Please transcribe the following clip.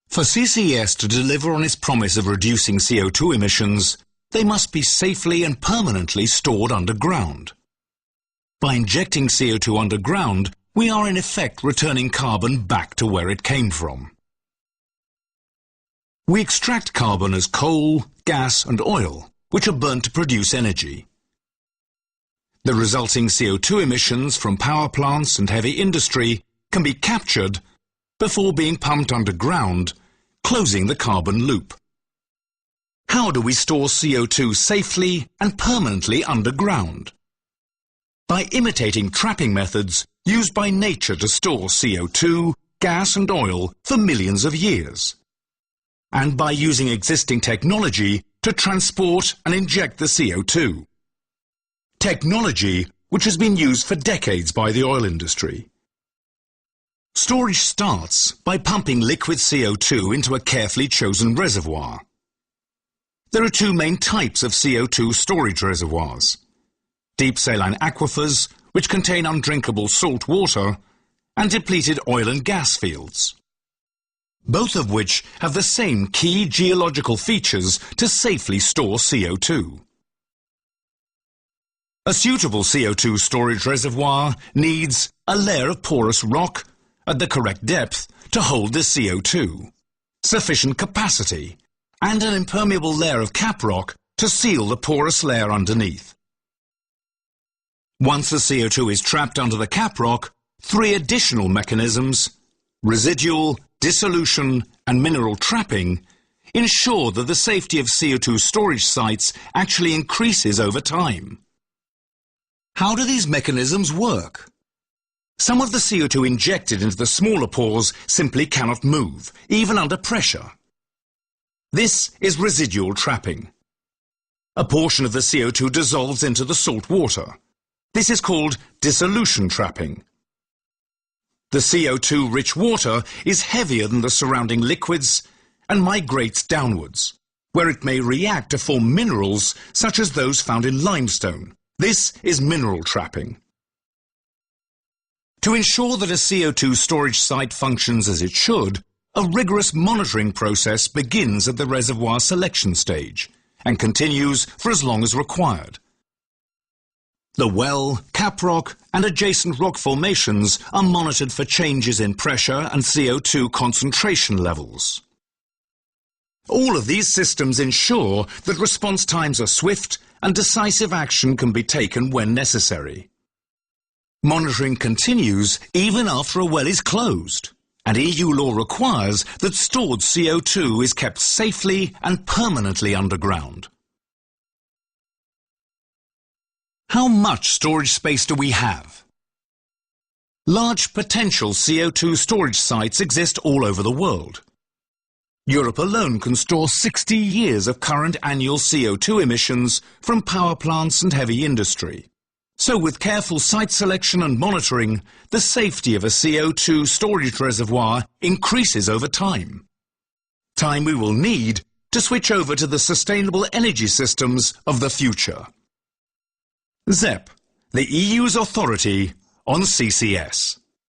For CCS to deliver on its promise of reducing CO2 emissions, they must be safely and permanently stored underground. By injecting CO2 underground, we are in effect returning carbon back to where it came from. We extract carbon as coal, gas and oil, which are burnt to produce energy. The resulting CO2 emissions from power plants and heavy industry can be captured before being pumped underground, closing the carbon loop. How do we store CO2 safely and permanently underground? By imitating trapping methods used by nature to store CO2, gas and oil for millions of years, and by using existing technology to transport and inject the CO2. Technology which has been used for decades by the oil industry. Storage starts by pumping liquid CO2 into a carefully chosen reservoir. There are two main types of CO2 storage reservoirs: deep saline aquifers, which contain undrinkable salt water, and depleted oil and gas fields, both of which have the same key geological features to safely store CO2. A suitable CO2 storage reservoir needs a layer of porous rock at the correct depth to hold the CO2, sufficient capacity, and an impermeable layer of caprock to seal the porous layer underneath. Once the CO2 is trapped under the caprock, three additional mechanisms, residual, dissolution and mineral trapping, ensure that the safety of CO2 storage sites actually increases over time. How do these mechanisms work? Some of the CO2 injected into the smaller pores simply cannot move, even under pressure. This is residual trapping. A portion of the CO2 dissolves into the salt water. This is called dissolution trapping. The CO2-rich water is heavier than the surrounding liquids and migrates downwards, where it may react to form minerals such as those found in limestone. This is mineral trapping. To ensure that a CO2 storage site functions as it should, a rigorous monitoring process begins at the reservoir selection stage and continues for as long as required. The well, caprock and adjacent rock formations are monitored for changes in pressure and CO2 concentration levels. All of these systems ensure that response times are swift and decisive action can be taken when necessary. Monitoring continues even after a well is closed, and EU law requires that stored CO2 is kept safely and permanently underground. How much storage space do we have? Large potential CO2 storage sites exist all over the world. Europe alone can store 60 years of current annual CO2 emissions from power plants and heavy industry. So with careful site selection and monitoring, the safety of a CO2 storage reservoir increases over time. Time we will need to switch over to the sustainable energy systems of the future. ZEP, the EU's authority on CCS.